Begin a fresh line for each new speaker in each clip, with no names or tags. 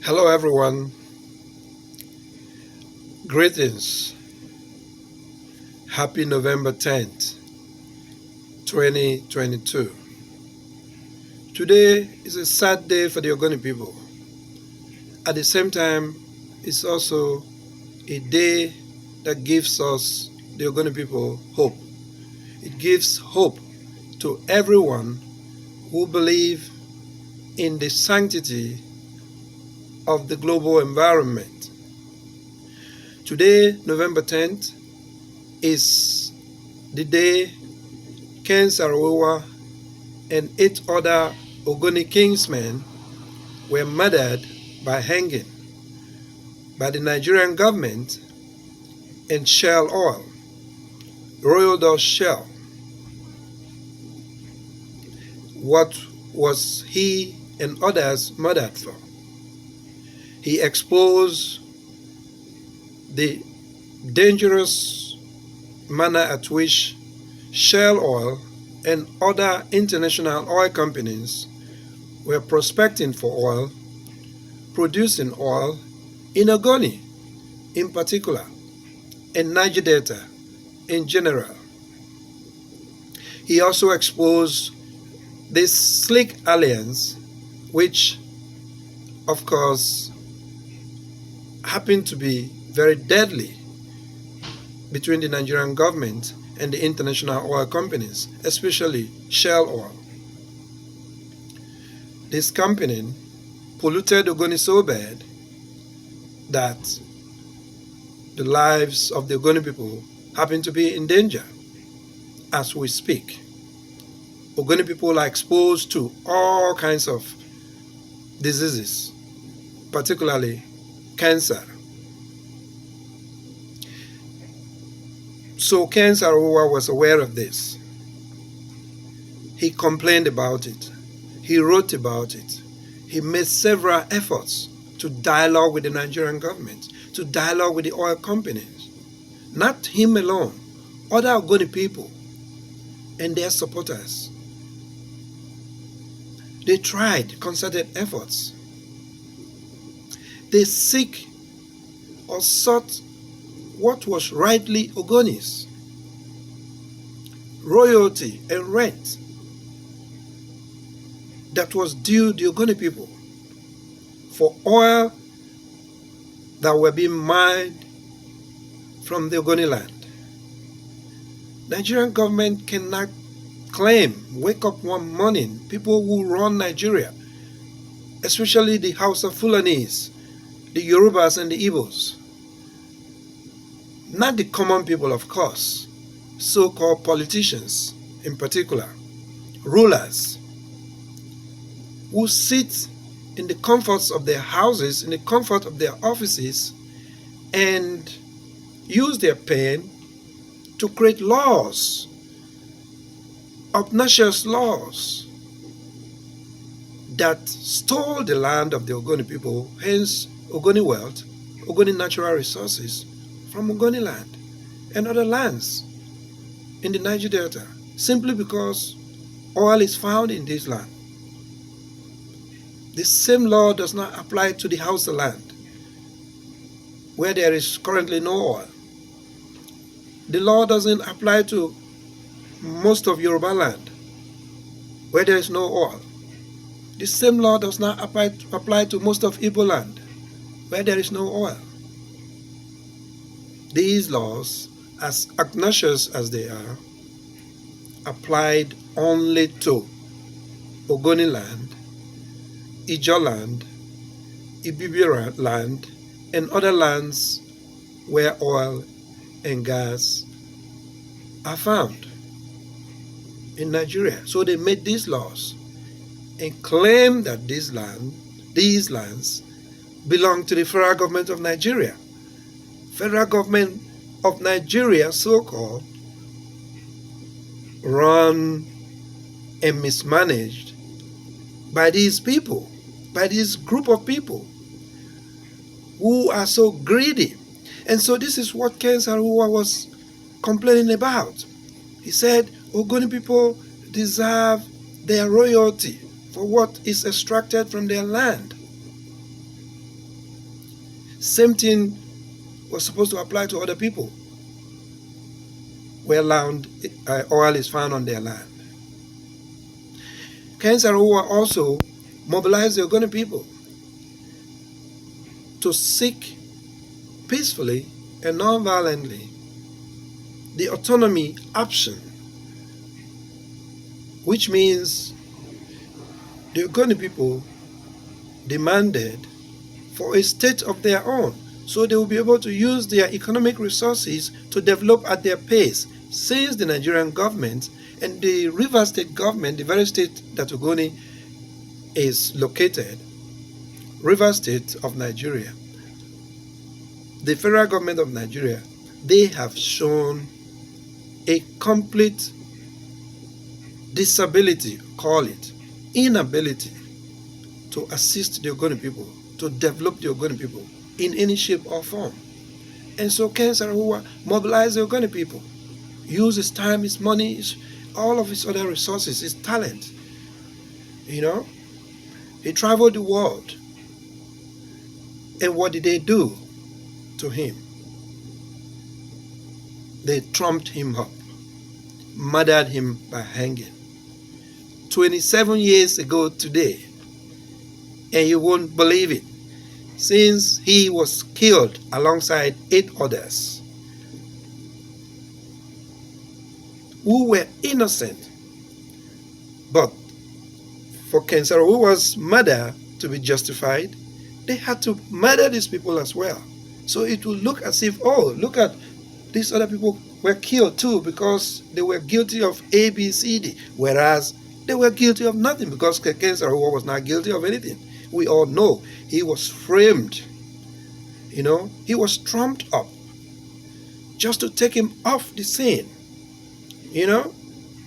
Hello, everyone. Greetings. Happy November 10th, 2022. Today is a sad day for the Ogoni people. At the same time, it's also a day that gives us, the Ogoni people, hope. It gives hope to everyone who believe in the sanctity of the global environment. Today, November 10th, is the day Ken Saro-Wiwa and 8 other Ogoni kingsmen were murdered by hanging by the Nigerian government and Shell Oil, Royal Dutch Shell. What was he and others murdered for? He exposed the dangerous manner at which Shell Oil and other international oil companies were prospecting for oil, producing oil in Ogoni in particular, and Niger Delta in general. He also exposed this slick alliance, which, of course, happened to be very deadly between the Nigerian government and the international oil companies, especially Shell Oil. This company polluted Ogoni so bad that the lives of the Ogoni people happen to be in danger as we speak. Ogoni people are exposed to all kinds of diseases, particularly cancer. So Ken Saro-Wiwa was aware of this. He complained about it. He wrote about it. He made several efforts to dialogue with the Nigerian government, to dialogue with the oil companies. Not him alone, other Ogoni people and their supporters. They tried concerted efforts. They seek or sought what was rightly Ogonis, royalty and rent that was due the Ogoni people for oil that were being mined from the Ogoni land. Nigerian government cannot wake up one morning, people who run Nigeria, especially the House of Fulanis, the Yorubas and the Igbos, not the common people, of course, so-called politicians in particular, rulers, who sit in the comforts of their houses, in the comfort of their offices, and use their pen to create laws, obnoxious laws, that stole the land of the Ogoni people, hence Ogoni wealth, Ogoni natural resources, from Ogoni land and other lands in the Niger Delta, simply because oil is found in this land. The same law does not apply to the Hausa land, where there is currently no oil. The law doesn't apply to most of Yoruba land, where there is no oil. The same law does not apply to most of Igbo land, where there is no oil. These laws, as obnoxious as they are, applied only to Ogoni land, Ijaw land, Ibibio land, and other lands where oil and gas are found in Nigeria. So they made these laws and claim that these lands belong to the federal government of Nigeria. Federal government of Nigeria, so-called, run and mismanaged by these people, by this group of people who are so greedy. And so this is what Ken Saro-Wiwa was complaining about. He said Ogoni people deserve their royalty for what is extracted from their land. Same thing was supposed to apply to other people where land oil is found on their land. Ken Saro-Wiwa also mobilized the Ogoni people to seek peacefully and non-violently the autonomy option, which means the Ogoni people demanded for a state of their own, so they will be able to use their economic resources to develop at their pace, since the Nigerian government and the Rivers State government, the very state that Ogoni is located, Rivers State of Nigeria, the federal government of Nigeria, they have shown a complete disability, call it, inability to assist the Ogoni people, to develop the Ogoni people in any shape or form. And so Ken Saro-Wiwa mobilized the Ogoni people, used his time, his money, all of his other resources, his talent. He traveled the world. And what did they do to him? They trumped him up, murdered him by hanging. 27 years ago today, and you won't believe it, since he was killed alongside 8 others who were innocent. But for Ken Saro-Wiwa's murder to be justified, they had to murder these people as well. So it will look as if, oh, look at these other people were killed too because they were guilty of A, B, C, D, whereas they were guilty of nothing because Ken Saro-Wiwa was not guilty of anything. We all know he was framed. He was trumped up just to take him off the scene.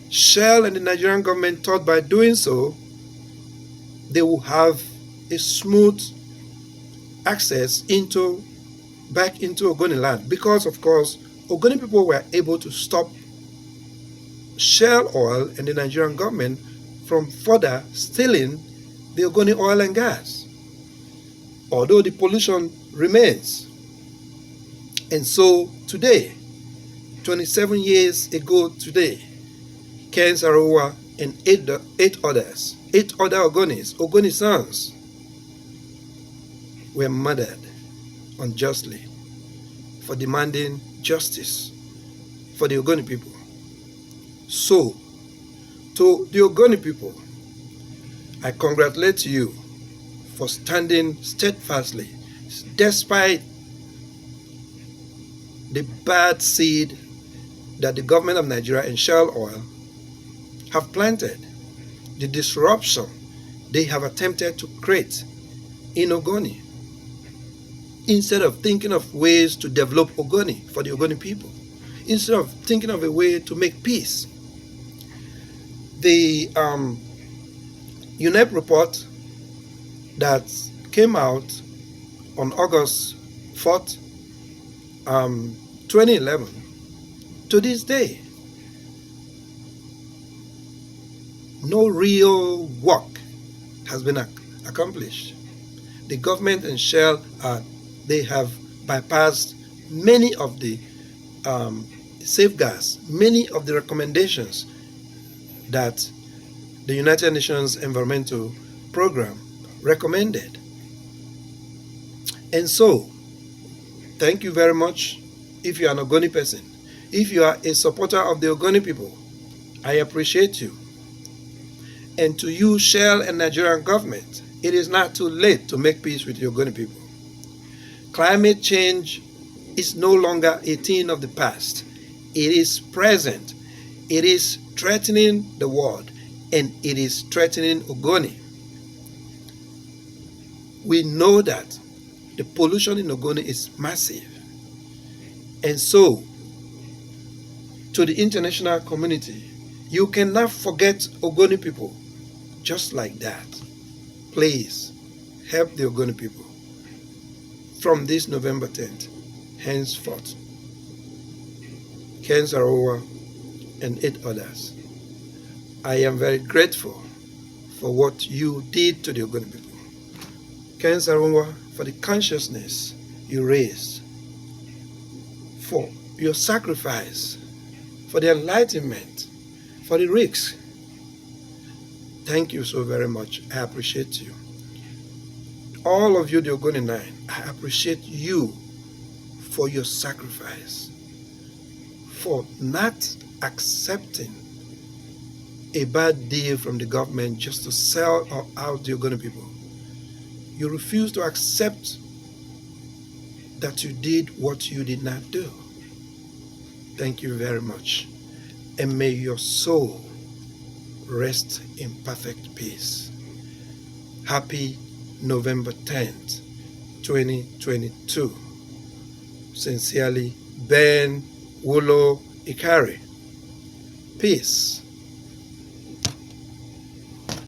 Shell and the Nigerian government thought by doing so, they will have a smooth access back into Ogoni land, because of course Ogoni people were able to stop Shell Oil and the Nigerian government from further stealing the Ogoni oil and gas, although the pollution remains. And so today, 27 years ago today, Ken Saro-Wiwa and 8 other Ogonis, Ogoni sons, were murdered unjustly for demanding justice for the Ogoni people. So, to the Ogoni people, I congratulate you for standing steadfastly despite the bad seed that the government of Nigeria and Shell Oil have planted, the disruption they have attempted to create in Ogoni, instead of thinking of ways to develop Ogoni for the Ogoni people, instead of thinking of a way to make peace. The UNEP report that came out on August 4th, 2011, to this day, no real work has been accomplished. The government and Shell, they have bypassed many of the safeguards, many of the recommendations that the United Nations Environmental Program recommended. And so, thank you very much if you are an Ogoni person. If you are a supporter of the Ogoni people, I appreciate you. And to you, Shell and Nigerian government, it is not too late to make peace with the Ogoni people. Climate change is no longer a thing of the past. It is present. It is threatening the world, and it is threatening Ogoni. We know that the pollution in Ogoni is massive. And so, to the international community, you cannot forget Ogoni people just like that. Please, help the Ogoni people. From this November 10th, henceforth, Ken Saro-Wiwa and 8 others, I am very grateful for what you did to the Ogoni people. Ken Saro-Wiwa, for the consciousness you raised, for your sacrifice, for the enlightenment, for the risks. Thank you so very much. I appreciate you. All of you, the Ogoni 9, I appreciate you for your sacrifice, for not accepting a bad deal from the government just to sell out the Ogoni people. You refuse to accept that you did what you did not do. Thank you very much. And may your soul rest in perfect peace. Happy November 10th, 2022. Sincerely, Ben Wulo Ikari. Peace.